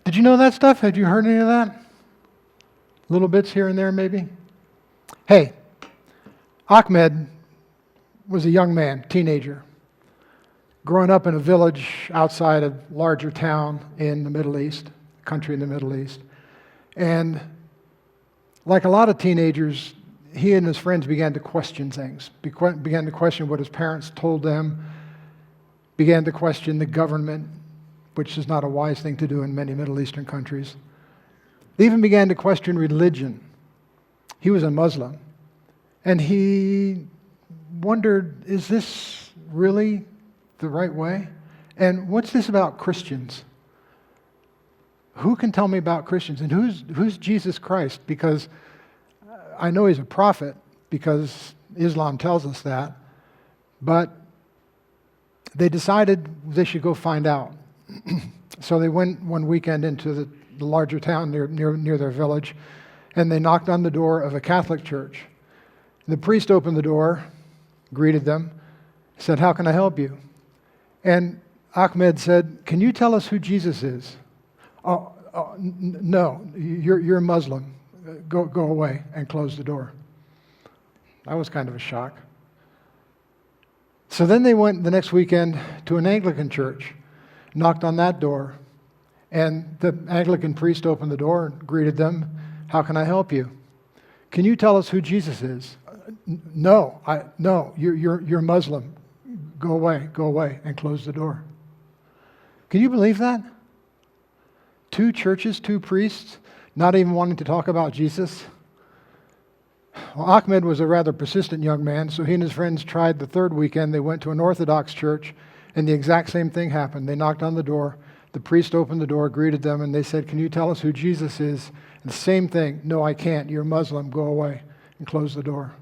Did you know that stuff? Had you heard any of that? Little bits here and there, maybe? Hey, Ahmed was a young man, teenager, growing up in a village outside a larger town in the Middle East, country in the Middle East. And like a lot of teenagers, he and his friends began to question things, began to question what his parents told them, began to question the government, which is not a wise thing to do in many Middle Eastern countries. They even began to question religion. He was a Muslim, and he wondered, is this really the right way? And what's this about Christians? Who can tell me about Christians? And who's Jesus Christ? Because I know he's a prophet, because Islam tells us that, but they decided they should go find out. So they went one weekend into the larger town near their village, and they knocked on the door of a Catholic church. The priest opened the door, greeted them, said, "How can I help you?" And Ahmed said, "Can you tell us who Jesus is?" No, you're a Muslim. Go away," and closed the door. That was kind of a shock. So then they went the next weekend to an Anglican church, knocked on that door, and the Anglican priest opened the door and greeted them. "How can I help you?" "Can you tell us who Jesus is?" No, you're Muslim. Go away, and closed the door. Can you believe that? 2 churches, 2 priests, not even wanting to talk about Jesus. Well, Ahmed was a rather persistent young man, so he and his friends tried the 3rd weekend. They went to an Orthodox church, and the exact same thing happened. They knocked on the door. The priest opened the door, greeted them, and they said, "Can you tell us who Jesus is?" And the same thing. "No, I can't. You're Muslim. Go away," and closed the door.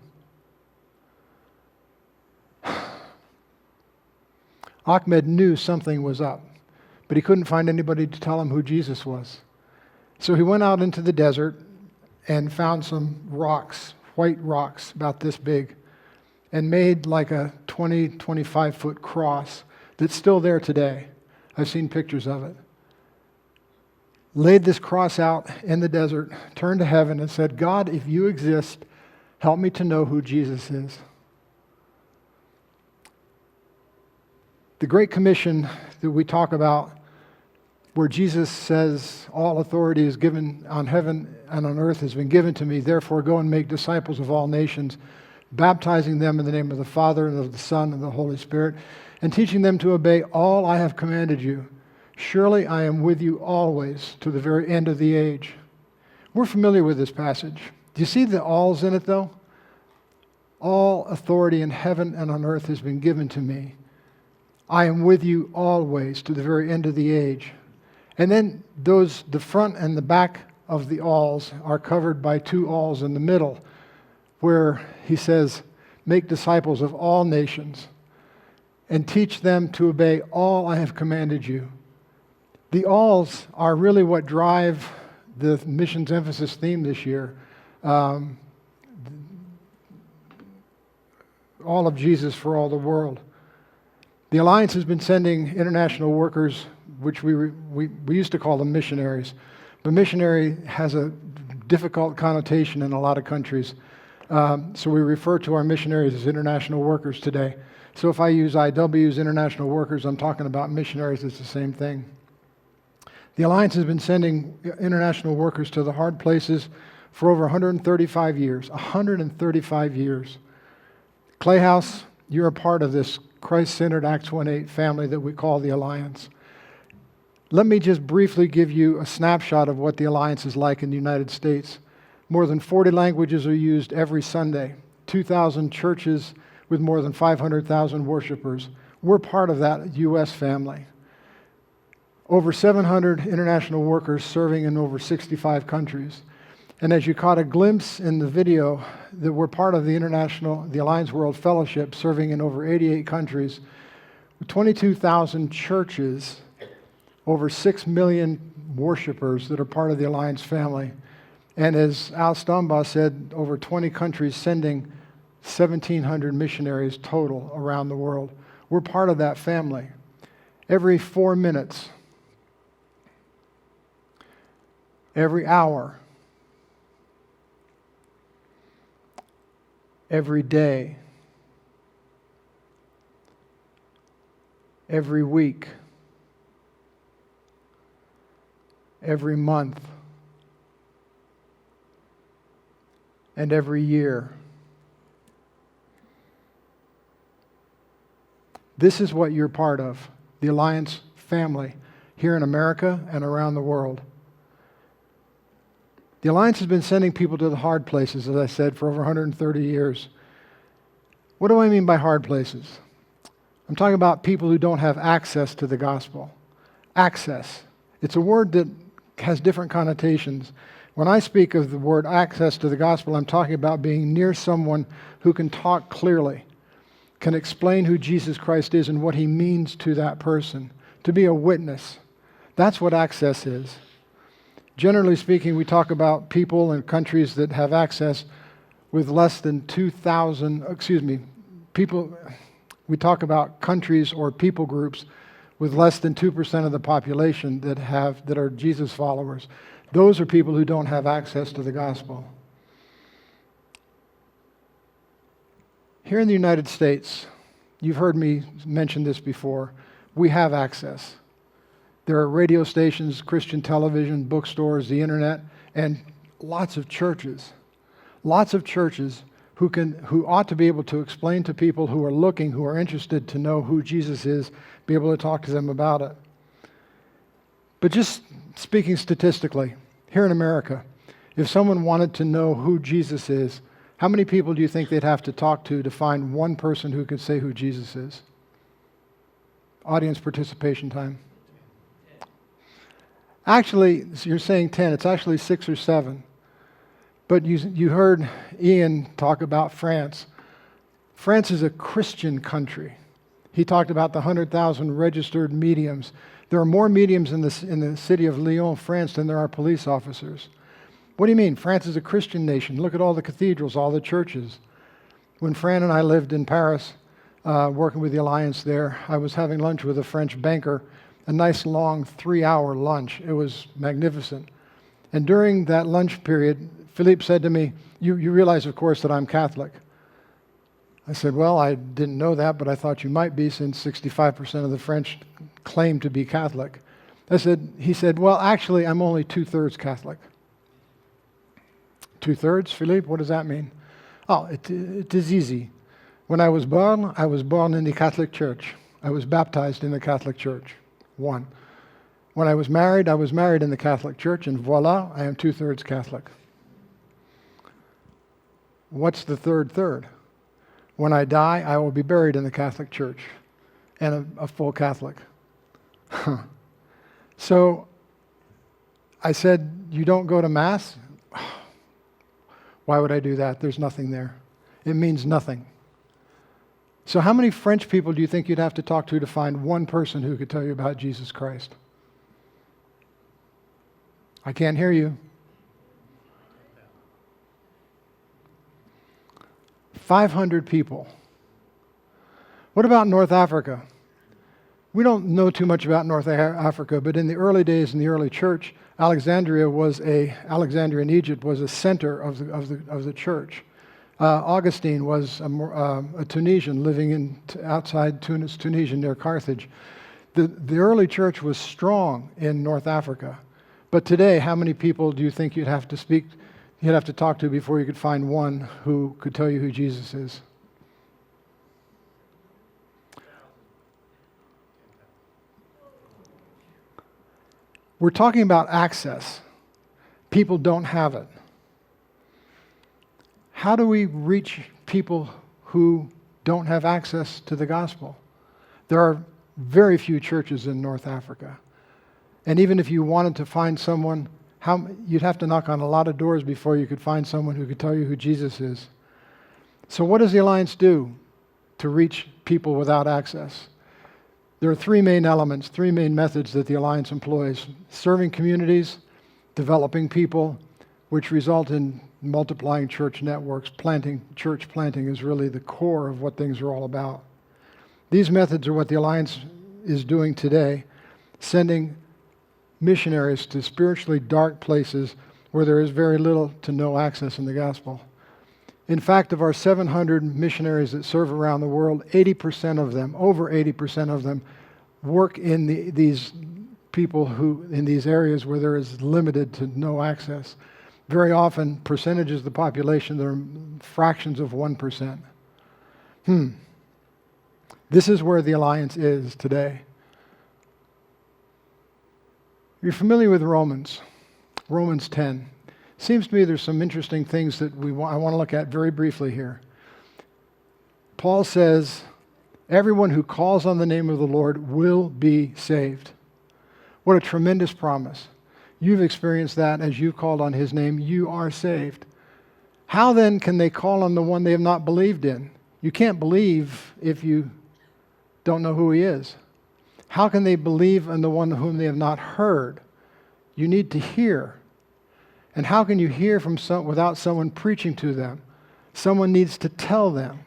Ahmed knew something was up, but he couldn't find anybody to tell him who Jesus was. So he went out into the desert and found some rocks, white rocks about this big, and made like a 20, 25-foot cross that's still there today. I've seen pictures of it. Laid this cross out in the desert, turned to heaven and said, "God, if you exist, help me to know who Jesus is." The Great Commission that we talk about, where Jesus says, "All authority is given on heaven and on earth has been given to me. Therefore go and make disciples of all nations, baptizing them in the name of the Father and of the Son and of the Holy Spirit, and teaching them to obey all I have commanded you. Surely I am with you always to the very end of the age." We're familiar with this passage. Do you see the alls in it, though? All authority in heaven and on earth has been given to me. I am with you always to the very end of the age. And then the front and the back of the alls are covered by 2 alls in the middle, where he says, "Make disciples of all nations and teach them to obey all I have commanded you." The alls are really what drive the missions emphasis theme this year. All of Jesus for all the world. The Alliance has been sending international workers, which we used to call them missionaries. But missionary has a difficult connotation in a lot of countries. So we refer to our missionaries as international workers today. So if I use IW's international workers, I'm talking about missionaries. It's the same thing. The Alliance has been sending international workers to the hard places for over 135 years. 135 years. ClayHouse, you're a part of this Christ-centered Acts 1:8 family that we call the Alliance. Let me just briefly give you a snapshot of what the Alliance is like in the United States. More than 40 languages are used every Sunday. 2,000 churches with more than 500,000 worshipers. We're part of that U.S. family. Over 700 international workers serving in over 65 countries. And as you caught a glimpse in the video, that we're part of the Alliance World Fellowship, serving in over 88 countries, with 22,000 churches, over 6 million worshipers that are part of the Alliance family. And as Al Stumbaugh said, over 20 countries sending 1,700 missionaries total around the world. We're part of that family. Every 4 minutes, every hour, every day, every week, every month, and every year. This is what you're part of, the Alliance family, here in America and around the world. The Alliance has been sending people to the hard places, as I said, for over 130 years. What do I mean by hard places? I'm talking about people who don't have access to the gospel. Access. It's a word that has different connotations. When I speak of the word access to the gospel, I'm talking about being near someone who can talk clearly, can explain who Jesus Christ is and what he means to that person, to be a witness. That's what access is. Generally speaking, we talk about people and countries that have access with less than 2,000, we talk about countries or people groups with less than 2% of the population that are Jesus followers. Those are people who don't have access to the gospel. Here in the United States, you've heard me mention this before, we have access. There are radio stations, Christian television, bookstores, the internet, and lots of churches. Lots of churches who ought to be able to explain to people who are looking, who are interested to know who Jesus is, be able to talk to them about it. But just speaking statistically, here in America, if someone wanted to know who Jesus is, how many people do you think they'd have to talk to find one person who could say who Jesus is? Audience participation time. Actually, you're saying 10. It's actually 6 or 7. But you heard Ian talk about France. France is a Christian country. He talked about the 100,000 registered mediums. There are more mediums in the city of Lyon, France, than there are police officers. What do you mean? France is a Christian nation. Look at all the cathedrals, all the churches. When Fran and I lived in Paris, working with the Alliance there, I was having lunch with a French banker, a nice long 3-hour lunch. It was magnificent. And during that lunch period, Philippe said to me, you realize, of course, that I'm Catholic. I said, well, I didn't know that, but I thought you might be, since 65% of the French claim to be Catholic. He said, well, actually, I'm only 2/3 Catholic. 2/3, Philippe? What does that mean? Oh, it is easy. When I was born in the Catholic Church. I was baptized in the Catholic Church. 1. When I was married in the Catholic Church, and voila, I am 2/3 Catholic. What's the third? When I die, I will be buried in the Catholic Church, and a full Catholic. So I said, you don't go to Mass? Why would I do that? There's nothing there. It means nothing. So how many French people do you think you'd have to talk to find one person who could tell you about Jesus Christ? I can't hear you. 500 people. What about North Africa? We don't know too much about North Africa, but in the early days in the early church, Alexandria in Egypt was a center of the church. Augustine was a Tunisian living outside Tunisia near Carthage. The early church was strong in North Africa. But today, how many people do you think you'd have to talk to before you could find one who could tell you who Jesus is? We're talking about access. People don't have it. How do we reach people who don't have access to the gospel? There are very few churches in North Africa. And even if you wanted to find someone, you'd have to knock on a lot of doors before you could find someone who could tell you who Jesus is. So what does the Alliance do to reach people without access? There are 3 main elements, 3 main methods that the Alliance employs: serving communities, developing people, which result in multiplying church networks. Church planting is really the core of what things are all about. These methods are what the Alliance is doing today, sending missionaries to spiritually dark places where there is very little to no access in the gospel. In fact, of our 700 missionaries that serve around the world, 80% of them, over 80% of them, work in these people in these areas where there is limited to no access. Very often, percentages of the population that are fractions of 1%. This is where the Alliance is today. You're familiar with Romans 10. Seems to me there's some interesting things that I want to look at very briefly here. Paul says, everyone who calls on the name of the Lord will be saved. What a tremendous promise. You've experienced that as you've called on his name, you are saved. How then can they call on the one they have not believed in? You can't believe if you don't know who he is. How can they believe in the one whom they have not heard? You need to hear. And how can you hear without someone preaching to them? Someone needs to tell them.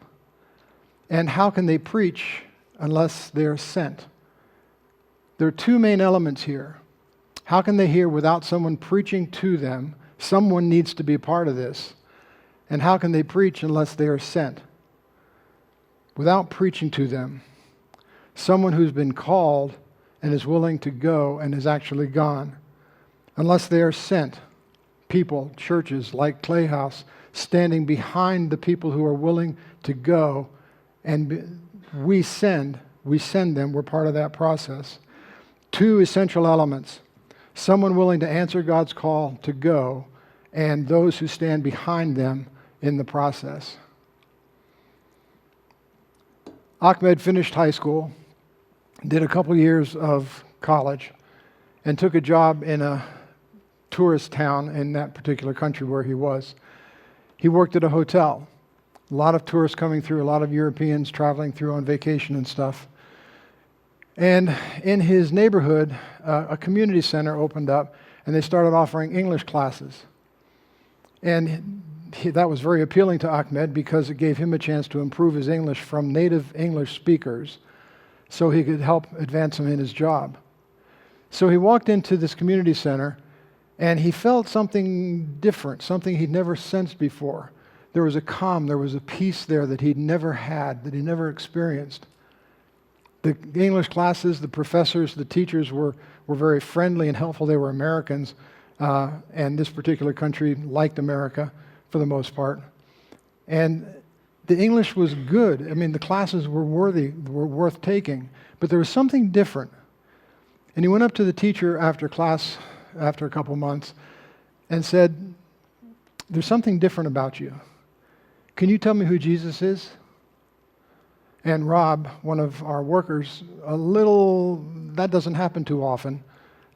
And how can they preach unless they are sent? There are two main elements here. How can they hear without someone preaching to them? Someone needs to be a part of this. And how can they preach unless they are sent? Without preaching to them, someone who's been called and is willing to go and is actually gone. Unless they are sent, people, churches like ClayHouse, standing behind the people who are willing to go, and we send them, we're part of that process. Two essential elements: someone willing to answer God's call to go, and those who stand behind them in the process. Ahmed finished high school, did a couple years of college, and took a job in a tourist town in that particular country where he was. He worked at a hotel. A lot of tourists coming through, a lot of Europeans traveling through on vacation and stuff. And in his neighborhood, a community center opened up, and they started offering English classes. And that was very appealing to Ahmed because it gave him a chance to improve his English from native English speakers so he could help advance him in his job. So he walked into this community center, and he felt something different, something he'd never sensed before. There was a calm, there was a peace there that he'd never had, that he never experienced. The English classes, the professors, the teachers were very friendly and helpful. They were Americans, and this particular country liked America for the most part. And the English was good. I mean, the classes were worth taking, but there was something different. And he went up to the teacher after class, after a couple months, and said, "There's something different about you. Can you tell me who Jesus is?" And Rob, one of our workers, that doesn't happen too often.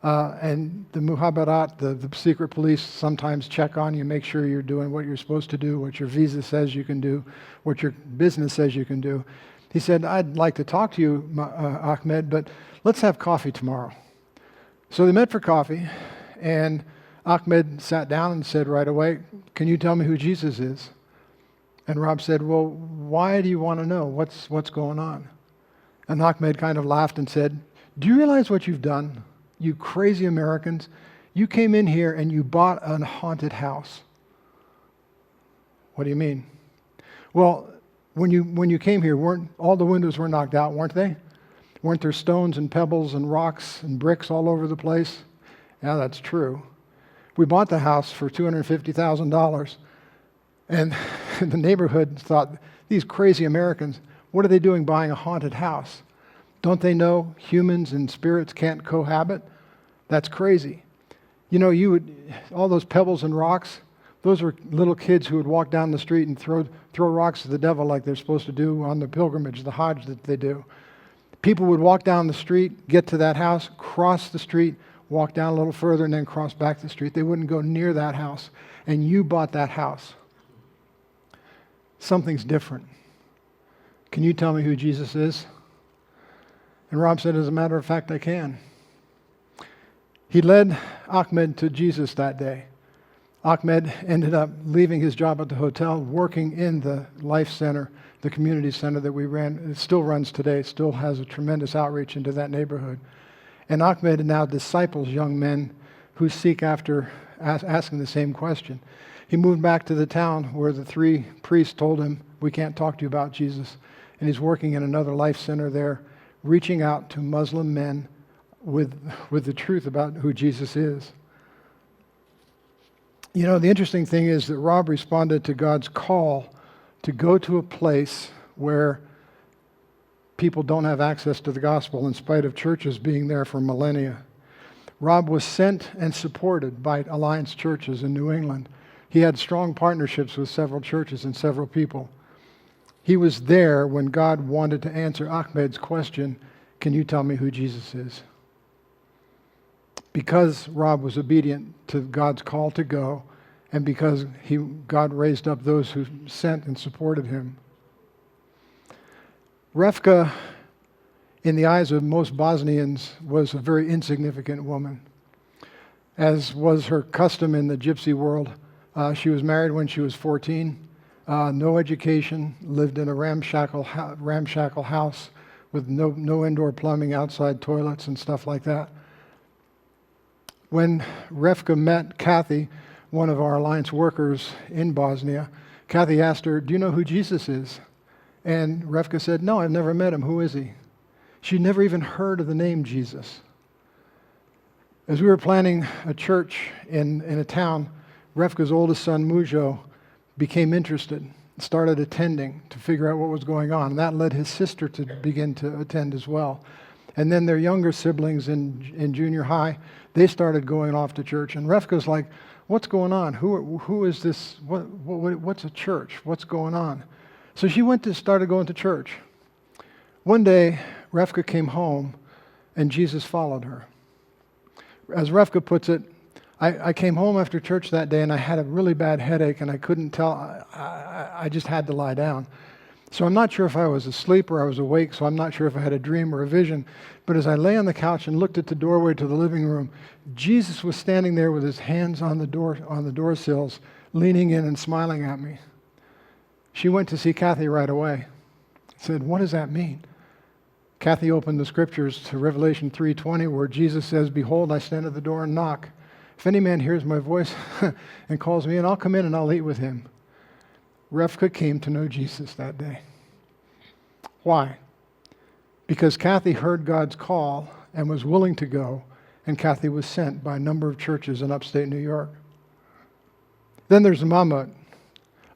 And the Muhabarat, the secret police, sometimes check on you, make sure you're doing what you're supposed to do, what your visa says you can do, what your business says you can do. He said, "I'd like to talk to you, Ahmed, but let's have coffee tomorrow." So they met for coffee, and Ahmed sat down and said right away, "Can you tell me who Jesus is?" And Rob said, "Well, why do you want to know? What's going on?" And Ahmed kind of laughed and said, "Do you realize what you've done, you crazy Americans? You came in here and you bought a haunted house." "What do you mean?" "Well, when you came here, weren't all the windows were knocked out, weren't they? Weren't there stones and pebbles and rocks and bricks all over the place?" "Yeah, that's true. We bought the house for $250,000. And the neighborhood thought, these crazy Americans, what are they doing buying a haunted house? Don't they know humans and spirits can't cohabit? That's crazy." You know, all those pebbles and rocks, those were little kids who would walk down the street and throw rocks at the devil like they're supposed to do on the pilgrimage, the Hajj that they do. People would walk down the street, get to that house, cross the street, walk down a little further, and then cross back the street. They wouldn't go near that house. And you bought that house. Something's different. Can you tell me who Jesus is? And Rob said, "As a matter of fact, I can." He led Ahmed to Jesus that day. Ahmed ended up leaving his job at the hotel, working in the Life Center, the community center that we ran. It still runs today, still has a tremendous outreach into that neighborhood. And Ahmed now disciples young men who seek after asking the same question. He moved back to the town where the 3 priests told him, "We can't talk to you about Jesus." And he's working in another life center there, reaching out to Muslim men with the truth about who Jesus is. You know, the interesting thing is that Rob responded to God's call to go to a place where people don't have access to the gospel in spite of churches being there for millennia. Rob was sent and supported by Alliance churches in New England. He had strong partnerships with several churches and several people. He was there when God wanted to answer Ahmed's question, "Can you tell me who Jesus is?" Because Rob was obedient to God's call to go, and because God raised up those who sent and supported him. Refka, in the eyes of most Bosnians, was a very insignificant woman. As was her custom in the gypsy world, she was married when she was 14, no education, lived in a ramshackle house with no indoor plumbing, outside toilets and stuff like that. When Refka met Kathy, one of our Alliance workers in Bosnia, Kathy asked her, "Do you know who Jesus is?" And Refka said, "No, I've never met him. Who is he?" She'd never even heard of the name Jesus. As we were planning a church in a town, Refka's oldest son, Mujo, became interested, started attending to figure out what was going on. And that led his sister to begin to attend as well. And then their younger siblings in junior high, they started going off to church. And Refka's like, "What's going on? Who is this? What's a church? What's going on?" So she started going to church. One day, Refka came home, and Jesus followed her. As Refka puts it, I came home after church that day, and I had a really bad headache, and I couldn't tell. I just had to lie down. So I'm not sure if I was asleep or I was awake, so I'm not sure if I had a dream or a vision. But as I lay on the couch and looked at the doorway to the living room, Jesus was standing there with his hands on the door sills, leaning in and smiling at me. She went to see Kathy right away. Said, "What does that mean?" Kathy opened the scriptures to Revelation 3:20, where Jesus says, "Behold, I stand at the door and knock. If any man hears my voice and calls me in, I'll come in and I'll eat with him." Refka came to know Jesus that day. Why? Because Kathy heard God's call and was willing to go, and Kathy was sent by a number of churches in upstate New York. Then there's Mahmoud,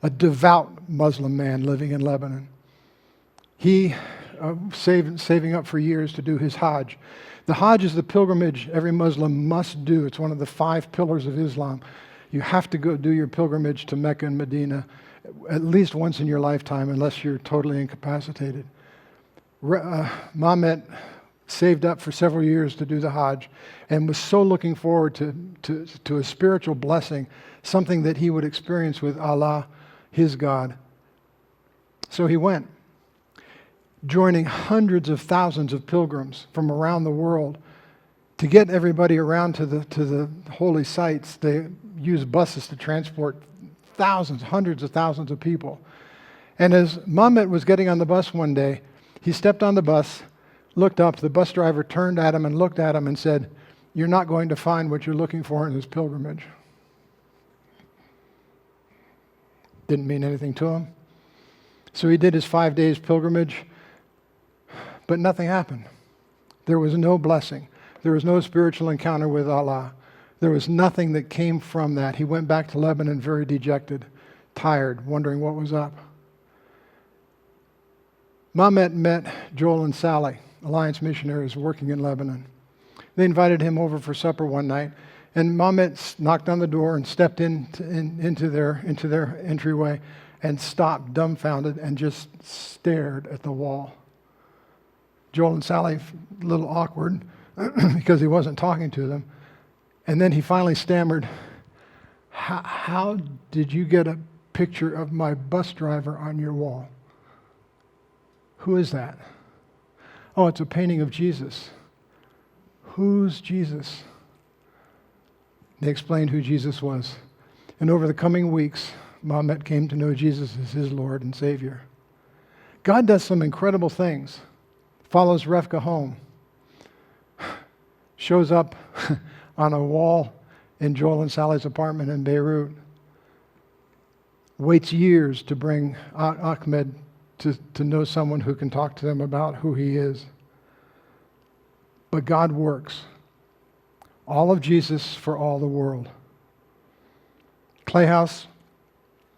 a devout Muslim man living in Lebanon. He saving up for years to do his Hajj. The Hajj is the pilgrimage every Muslim must do. It's one of the 5 pillars of Islam. You have to go do your pilgrimage to Mecca and Medina at least once in your lifetime, unless you're totally incapacitated. Mehmet saved up for several years to do the Hajj and was so looking forward to a spiritual blessing, something that he would experience with Allah, his God. So he went, joining hundreds of thousands of pilgrims from around the world. To get everybody around to the holy sites, they use buses to transport thousands, hundreds of thousands of people. And as Mehmet was getting on the bus one day, he stepped on the bus, looked up, the bus driver turned at him and looked at him and said, "You're not going to find what you're looking for in this pilgrimage." Didn't mean anything to him. So he did his 5 days pilgrimage, but nothing happened. There was no blessing. There was no spiritual encounter with Allah. There was nothing that came from that. He went back to Lebanon very dejected, tired, wondering what was up. Mehmet met Joel and Sally, Alliance missionaries working in Lebanon. They invited him over for supper one night, and Mehmet knocked on the door and stepped into their entryway and stopped dumbfounded and just stared at the wall. Joel and Sally, a little awkward because he wasn't talking to them. And then he finally stammered, How did you get a picture of my bus driver on your wall? Who is that? Oh, it's a painting of Jesus. Who's Jesus? They explained who Jesus was. And over the coming weeks, Mehmet came to know Jesus as his Lord and Savior. God does some incredible things. Follows Refka home. shows up on a wall in Joel and Sally's apartment in Beirut, waits years to bring Ahmed to know someone who can talk to them about who he is. But God works. All of Jesus for all the world. ClayHouse,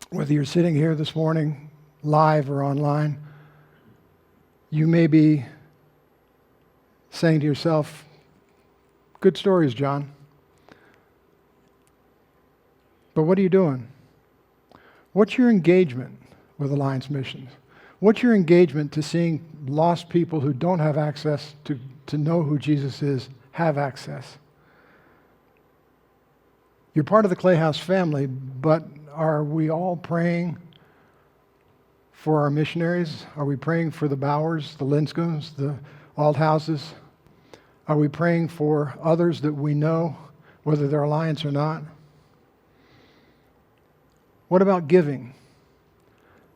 whether you're sitting here this morning, live or online, you may be saying to yourself, good stories, John. But what are you doing? What's your engagement with Alliance Missions? What's your engagement to seeing lost people who don't have access to know who Jesus is, have access? You're part of the ClayHouse family, but are we all praying for our missionaries? Are we praying for the Bowers, the Linscombs, the Althouses? Are we praying for others that we know, whether they're Alliance or not? What about giving?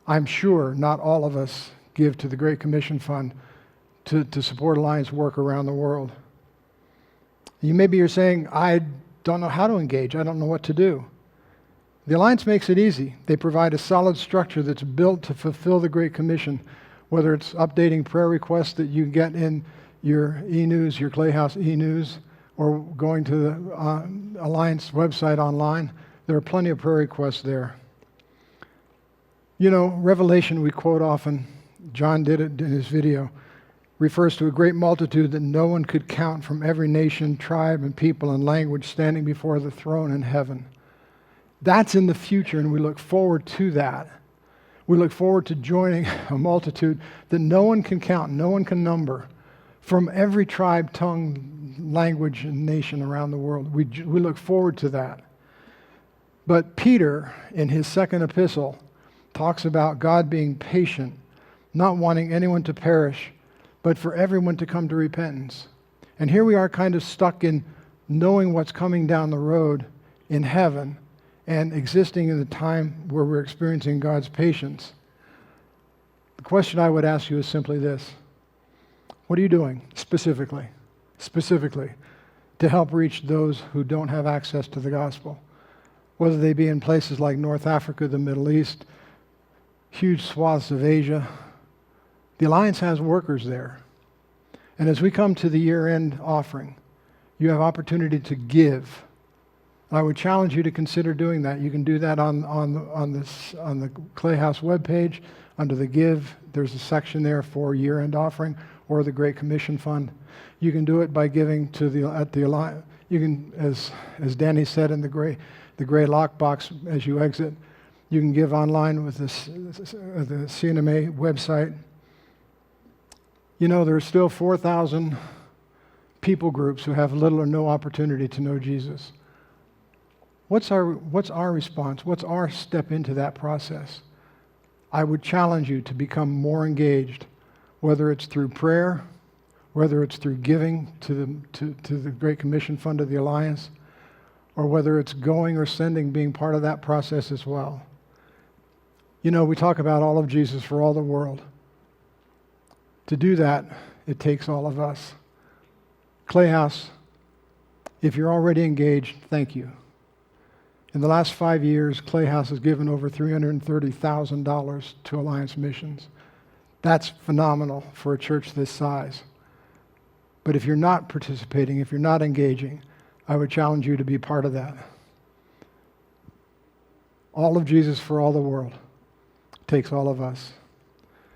I'm sure not all of us give to the Great Commission Fund to support Alliance work around the world. Maybe you're saying, I don't know how to engage. I don't know what to do. The Alliance makes it easy. They provide a solid structure that's built to fulfill the Great Commission, whether it's updating prayer requests that you get in your e-news, your ClayHouse e-news, or going to the Alliance website online. There are plenty of prayer requests there. You know, Revelation, we quote often, John did it in his video, refers to a great multitude that no one could count from every nation, tribe, and people and language standing before the throne in heaven. That's in the future, and we look forward to that. We look forward to joining a multitude that no one can count, no one can number, from every tribe, tongue, language, and nation around the world. We look forward to that. But Peter, in his second epistle, talks about God being patient, not wanting anyone to perish, but for everyone to come to repentance. And here we are kind of stuck in knowing what's coming down the road in heaven and existing in the time where we're experiencing God's patience. The question I would ask you is simply this. What are you doing specifically to help reach those who don't have access to the gospel? Whether they be in places like North Africa, the Middle East, huge swaths of Asia. The Alliance has workers there. And as we come to the year-end offering, you have opportunity to give. I would challenge you to consider doing that. You can do that on the ClayHouse webpage. Under the Give, there's a section there for year-end offering or the Great Commission Fund. You can do it by giving to the Alliance. You can, as Danny said in the gray lockbox as you exit, you can give online with the CNMA website. You know, there are still 4,000 people groups who have little or no opportunity to know Jesus. What's our response? What's our step into that process? I would challenge you to become more engaged, whether it's through prayer, whether it's through giving to the Great Commission Fund of the Alliance, or whether it's going or sending, being part of that process as well. You know, we talk about all of Jesus for all the world. To do that, it takes all of us. ClayHouse, if you're already engaged, thank you. In the last 5 years, ClayHouse has given over $330,000 to Alliance Missions. That's phenomenal for a church this size. But if you're not participating, if you're not engaging, I would challenge you to be part of that. All of Jesus for all the world takes all of us.